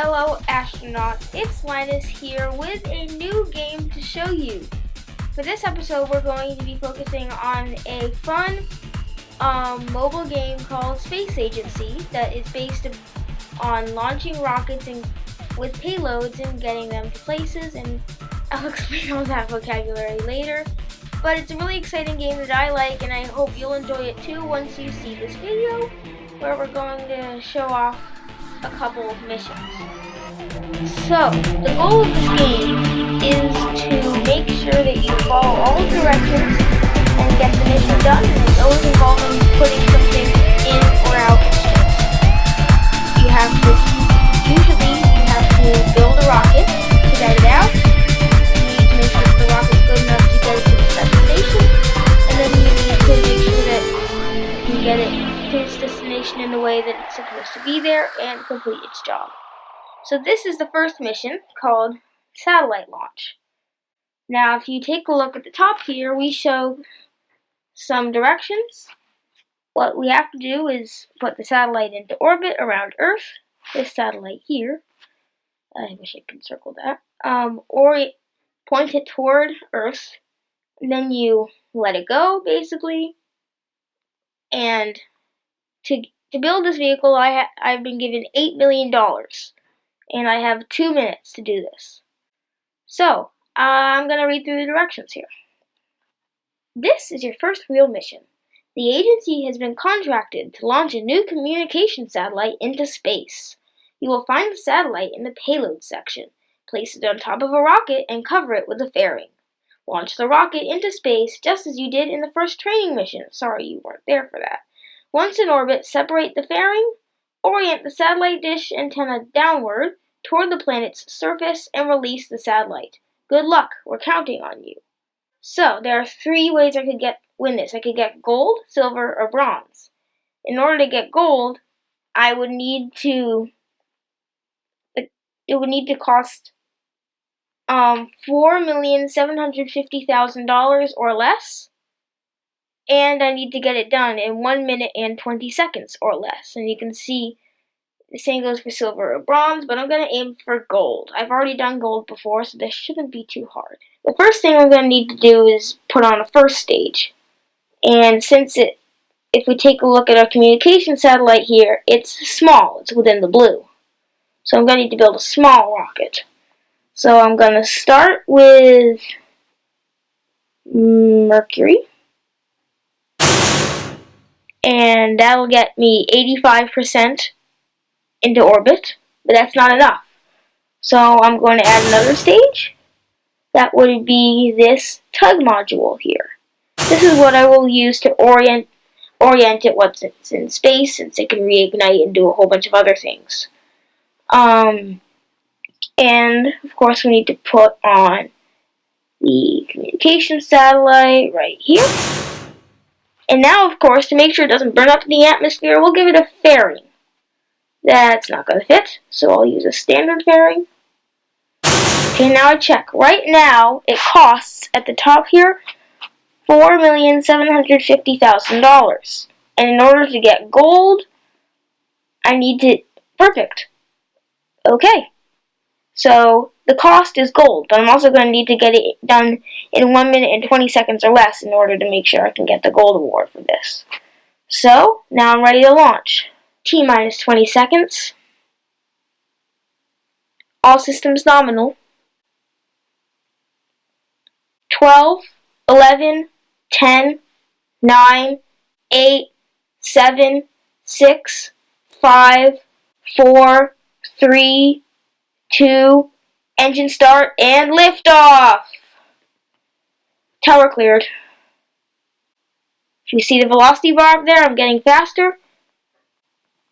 fellow astronauts, it's Linus here with a new game to show you. For this episode, we're going to be focusing on a fun mobile game called Space Agency that is based on launching rockets and with payloads and getting them to places, and I'll explain all that vocabulary later. But it's a really exciting game that I like, and I hope you'll enjoy it too once you see this video, where we're going to show off a couple of missions. So, the goal of this game is to make sure that you follow all the directions and get the mission done, and it's always involving putting something in or out of space. You have to build a rocket to get it out. You need to make sure that the rocket's good enough to get it to the destination, and then you need to make sure that you can get it to its destination in the way that it's supposed to be there and complete its job. So this is the first mission, called satellite launch. Now if you take a look at the top here, we show some directions. What we have to do is put the satellite into orbit around Earth, this satellite here. I wish I could circle that. Or point it toward Earth, and then you let it go, basically. And to build this vehicle, I've been given $8 million, and I have 2 minutes to do this. So, I'm going to read through the directions here. This is your first real mission. The agency has been contracted to launch a new communication satellite into space. You will find the satellite in the payload section. Place it on top of a rocket and cover it with a fairing. Launch the rocket into space just as you did in the first training mission. Sorry you weren't there for that. Once in orbit, separate the fairing, orient the satellite dish antenna downward toward the planet's surface, and release the satellite. Good luck, we're counting on you. So, there are 3 ways I could win this. I could get gold, silver, or bronze. In order to get gold, it would need to cost $4,750,000 or less, and I need to get it done in 1 minute and 20 seconds or less. And you can see the same goes for silver or bronze, but I'm going to aim for gold. I've already done gold before, so this shouldn't be too hard. The first thing I'm going to need to do is put on a first stage. And if we take a look at our communication satellite here, it's small. It's within the blue. So I'm going to need to build a small rocket. So I'm going to start with Mercury. And that'll get me 85% into orbit, but that's not enough. So I'm going to add another stage. That would be this tug module here. This is what I will use to orient it once it's in space, since it can reignite and do a whole bunch of other things. And of course we need to put on the communication satellite right here. And now, of course, to make sure it doesn't burn up in the atmosphere, we'll give it a fairing. That's not going to fit, so I'll use a standard fairing. Okay, now I check. Right now, it costs, at the top here, $4,750,000. And in order to get gold, I need to... Perfect. Okay. So, the cost is gold, but I'm also going to need to get it done in 1 minute and 20 seconds or less in order to make sure I can get the gold award for this. So, now I'm ready to launch. T-minus 20 seconds. All systems nominal. 12, 11, 10, 9, 8, 7, 6, 5, 4, 3, 2, engine start, and liftoff! Tower cleared. If you see the velocity bar up there, I'm getting faster.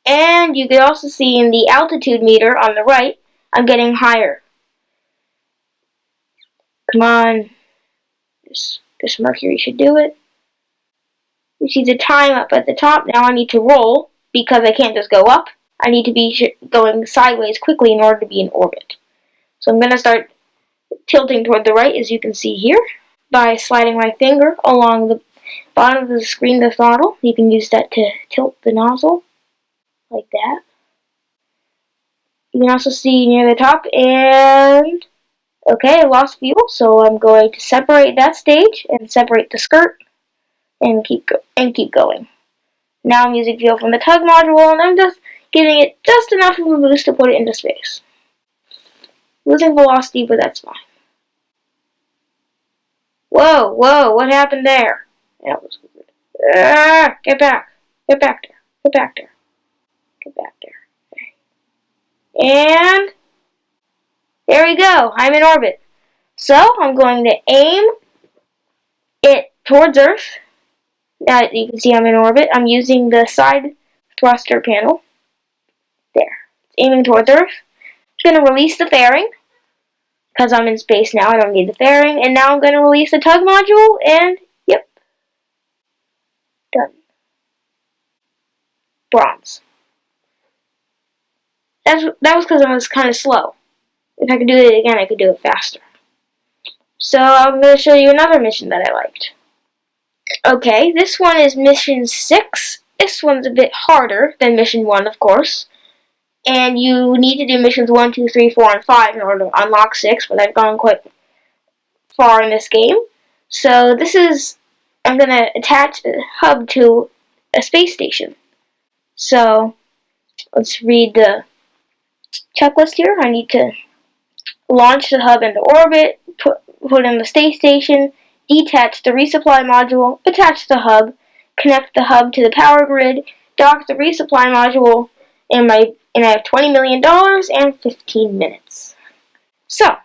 And you can also see in the altitude meter on the right, I'm getting higher. Come on. This Mercury should do it. You see the time up at the top. Now I need to roll, because I can't just go up. I need to be going sideways quickly in order to be in orbit. So I'm going to start tilting toward the right, as you can see here, by sliding my finger along the bottom of the screen, the throttle. You can use that to tilt the nozzle, like that. You can also see near the top, and okay, I lost fuel, so I'm going to separate that stage and separate the skirt and keep going. Now I'm using fuel from the tug module, and I'm just giving it just enough of a boost to put it into space. Losing velocity, but that's fine. Whoa, what happened there? That was weird. Get back there, get back there. And there we go, I'm in orbit. So I'm going to aim it towards Earth. Now you can see I'm in orbit. I'm using the side thruster panel. There. It's aiming towards Earth. I'm going to release the fairing, because I'm in space now. I don't need the fairing. And now I'm going to release the tug module, and yep. Done. Bronze. That was because I was kind of slow. If I could do it again, I could do it faster. So I'm going to show you another mission that I liked. Okay, this one is mission 6. This one's a bit harder than mission 1, of course. And you need to do missions 1, 2, 3, 4, and 5 in order to unlock 6, but I've gone quite far in this game. So this is, I'm going to attach a hub to a space station. So let's read the checklist here. I need to launch the hub into orbit, put in the space station, detach the resupply module, attach the hub, connect the hub to the power grid, dock the resupply module, and I have $20 million and 15 minutes. So,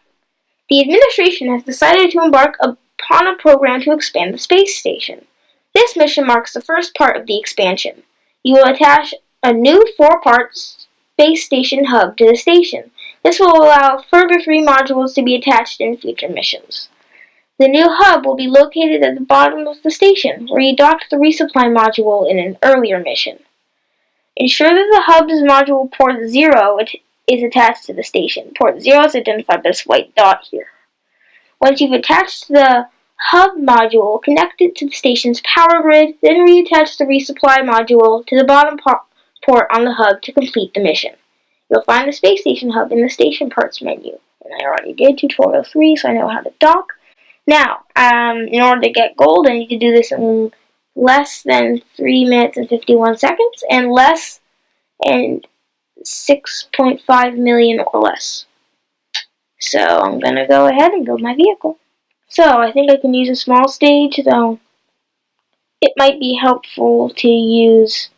the administration has decided to embark upon a program to expand the space station. This mission marks the first part of the expansion. You will attach a new 4-part space station hub to the station. This will allow further 3 modules to be attached in future missions. The new hub will be located at the bottom of the station, where you docked the resupply module in an earlier mission. Ensure that the hub's module port 0 is attached to the station. Port 0 is identified by this white dot here. Once you've attached the hub module, connect it to the station's power grid, then reattach the resupply module to the bottom port on the hub to complete the mission. You'll find the space station hub in the station parts menu. And I already did tutorial 3, so I know how to dock. Now, in order to get gold, I need to do this in less than 3 minutes and 51 seconds, and less and 6.5 million or less. So I'm going to go ahead and build my vehicle. So I think I can use a small stage, though it might be helpful to use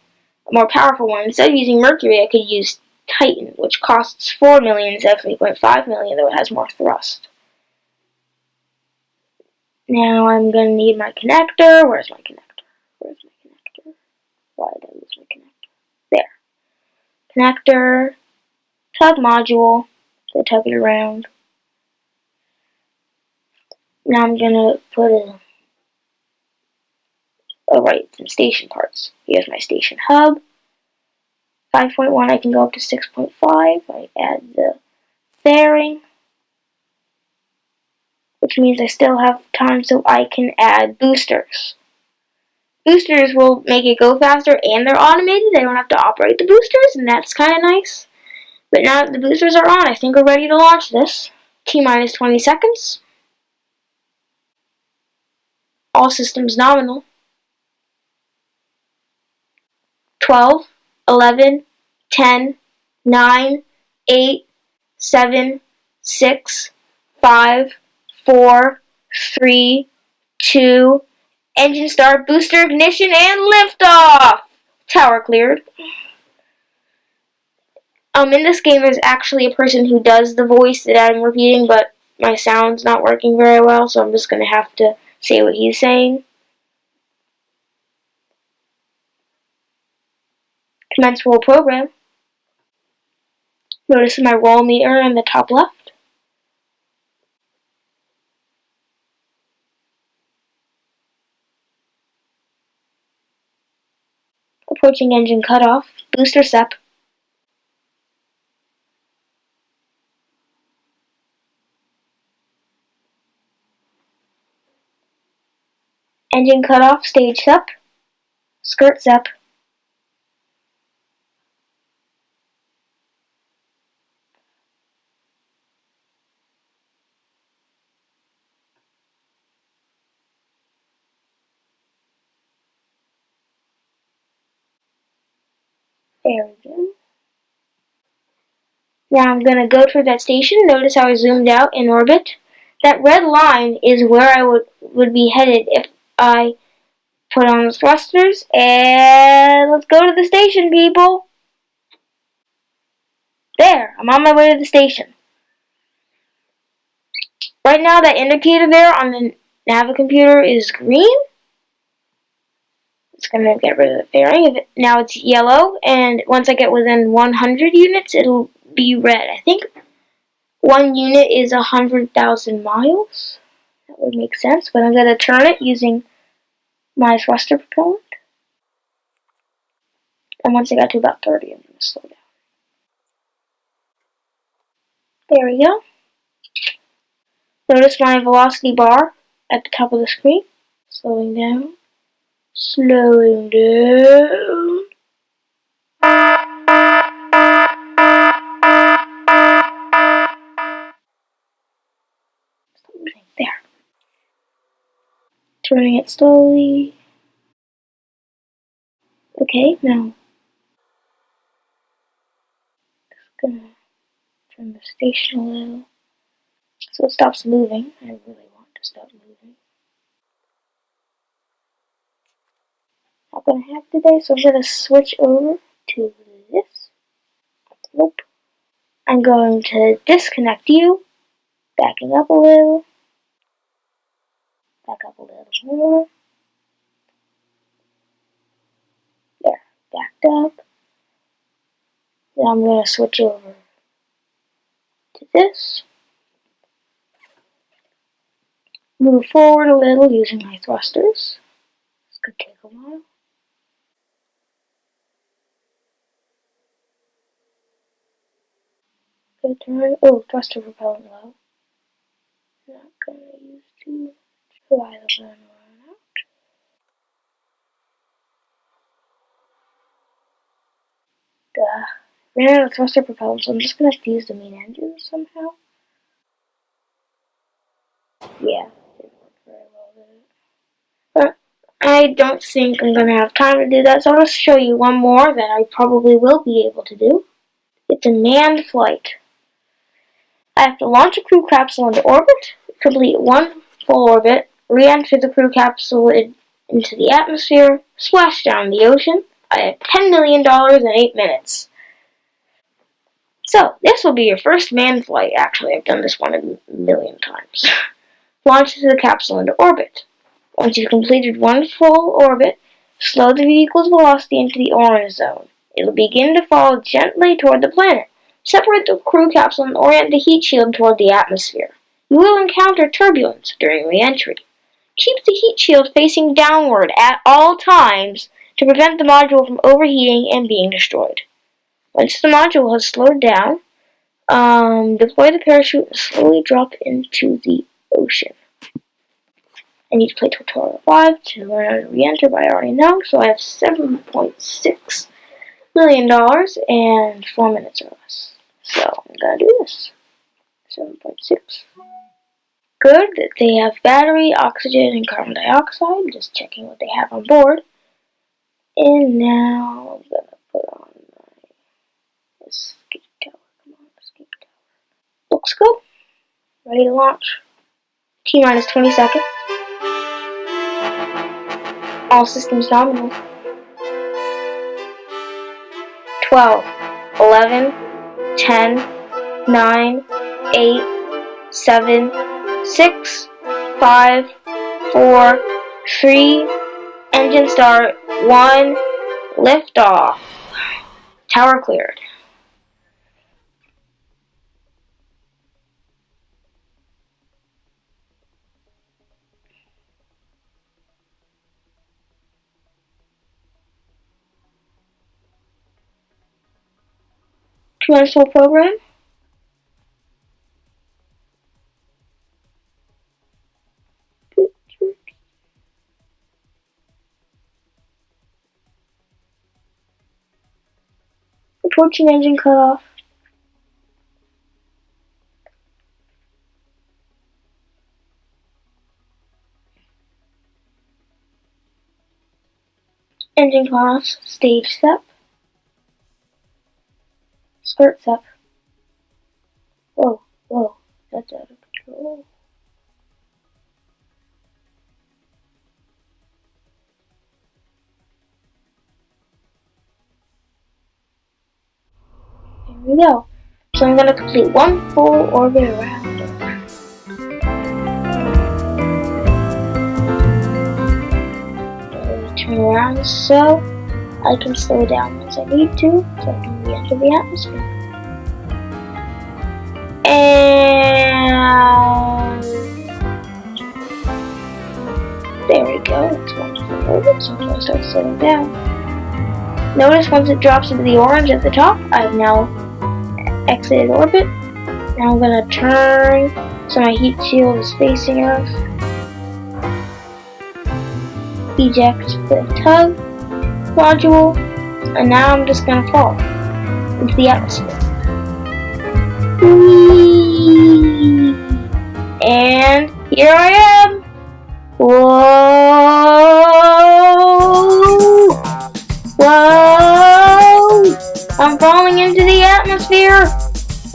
a more powerful one. Instead of using Mercury, I could use Titan, which costs 4 million instead of 3.5 million, though it has more thrust. Now I'm going to need my connector. Where's my connector? Why did I lose my connector? There. Connector, tug module, so tug it around. Now I'm going to put some station parts. Here's my station hub. 5.1, I can go up to 6.5. I add the fairing, which means I still have time so I can add boosters. Boosters will make it go faster, and they're automated. I don't have to operate the boosters, and that's kind of nice. But now that the boosters are on, I think we're ready to launch this. T-minus 20 seconds. All systems nominal. 12, 11, 10, 9, 8, 7, 6, 5, 4, 3, 2, engine start, booster ignition, and liftoff! Tower cleared. In this game, there's actually a person who does the voice that I'm repeating, but my sound's not working very well, so I'm just going to have to say what he's saying. Commence roll program. Notice my roll meter in the top left. Approaching engine cutoff. Booster SEP. Engine cutoff. Stage SEP. Skirt SEP. There we go. Now I'm going to go toward that station. Notice how I zoomed out in orbit. That red line is where I would be headed if I put on the thrusters. And let's go to the station, people. There, I'm on my way to the station. Right now, that indicator there on the Navi computer is green. It's going to get rid of the fairing. Now it's yellow, and once I get within 100 units, it'll be red. I think 1 unit is 100,000 miles. That would make sense, but I'm going to turn it using my thruster propellant. And once I got to about 30, I'm going to slow down. There we go. Notice my velocity bar at the top of the screen. Slowing down. Slowing down. There. Turning it slowly. Okay, now just gonna turn the station a little so it stops moving. I really want to stop moving. Not gonna have today, so I'm gonna switch over to this. Nope. I'm going to disconnect you. Backing up a little. Back up a little more. There, backed up. Then I'm going to switch over to this. Move forward a little using my thrusters. This could take a while. Good turn. Oh, thruster propellant low. Not going to use too much. Why the run out? Duh. Ran out of thruster propellant, so I'm just going to fuse the main engine somehow. Yeah, didn't work very well, did it? But I don't think I'm going to have time to do that, so I'll just show you one more that I probably will be able to do. It's a manned flight. I have to launch a crew capsule into orbit, complete one full orbit, re-enter the crew capsule into the atmosphere, splash down the ocean. I have $10 million in 8 minutes. So, this will be your first manned flight. Actually, I've done this one a million times. Launch the capsule into orbit. Once you've completed one full orbit, slow the vehicle's velocity into the orange zone. It will begin to fall gently toward the planet. Separate the crew capsule and orient the heat shield toward the atmosphere. You will encounter turbulence during re-entry. Keep the heat shield facing downward at all times to prevent the module from overheating and being destroyed. Once the module has slowed down, deploy the parachute and slowly drop into the ocean. I need to play tutorial 5 to learn how to re-enter, but I already know, so I have $7.6 million and 4 minutes or less. So I'm gonna do this. 7.6. Good that they have battery, oxygen, and carbon dioxide. Just checking what they have on board. And now I'm gonna put on my escape tower. Come on, escape tower. Looks good. Ready to launch. T-minus 20 seconds. All systems nominal. 12, 11, 10, 9, 8, 7, 6, 5, 4, 3, engine start, 1, liftoff. Tower cleared. Transfer program. Approaching engine cutoff. Engine cutoff. Stage step. skirts up. Whoa, whoa, that's out of control. Here we go. So I'm going to complete one full orbit around it. Turn around so I can slow down once I need to, so I can re-enter the atmosphere. And there we go. It's one full orbit, so I'm going to start slowing down. Notice once it drops into the orange at the top, I've now exited orbit. Now I'm going to turn so my heat shield is facing Earth. Eject the tug module, and now I'm just going to fall into the atmosphere. Whee! And here I am! Whoa! Whoa! I'm falling into the atmosphere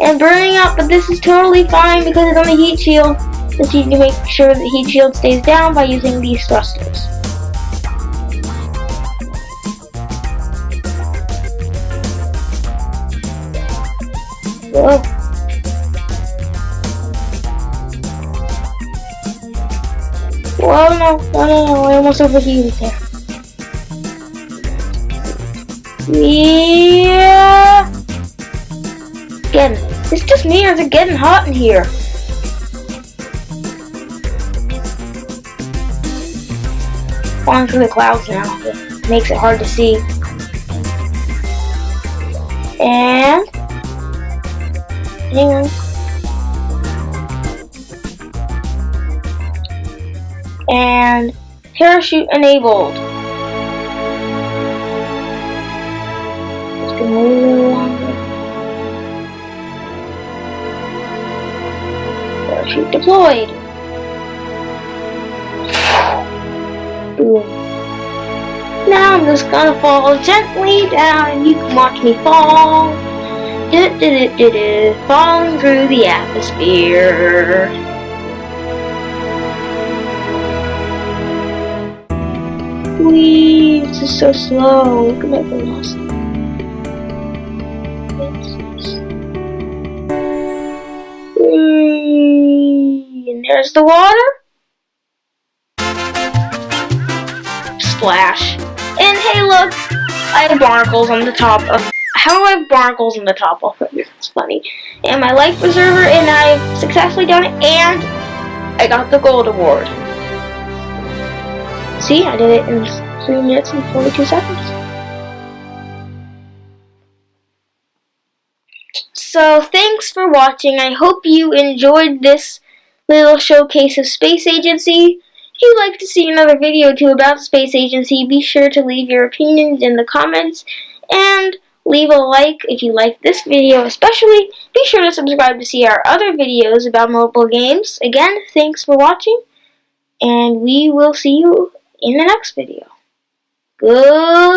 and burning up, but this is totally fine because it's on the heat shield. Just need to make sure the heat shield stays down by using these thrusters. Whoa. Whoa, no, I almost overheated there. Yeah. It's just me, or is it getting hot in here? Falling through the clouds now. It makes it hard to see. And hang on. And parachute enabled. It's been a little longer. Parachute deployed. Boom. Now I'm just gonna fall gently down and you can watch me fall. Falling through the atmosphere. Whee! This is so slow. Look at my velocity. Whee! And there's the water. Splash. And hey, look! I have barnacles on the top of. How do I have barnacles on the top of it? It's funny. And my life preserver, and I've successfully done it, and I got the gold award. See, I did it in 3 minutes and 42 seconds. So, thanks for watching. I hope you enjoyed this little showcase of Space Agency. If you'd like to see another video or two about Space Agency, be sure to leave your opinions in the comments, and leave a like if you like this video especially. Be sure to subscribe to see our other videos about mobile games. Again, thanks for watching, and we will see you in the next video. Good.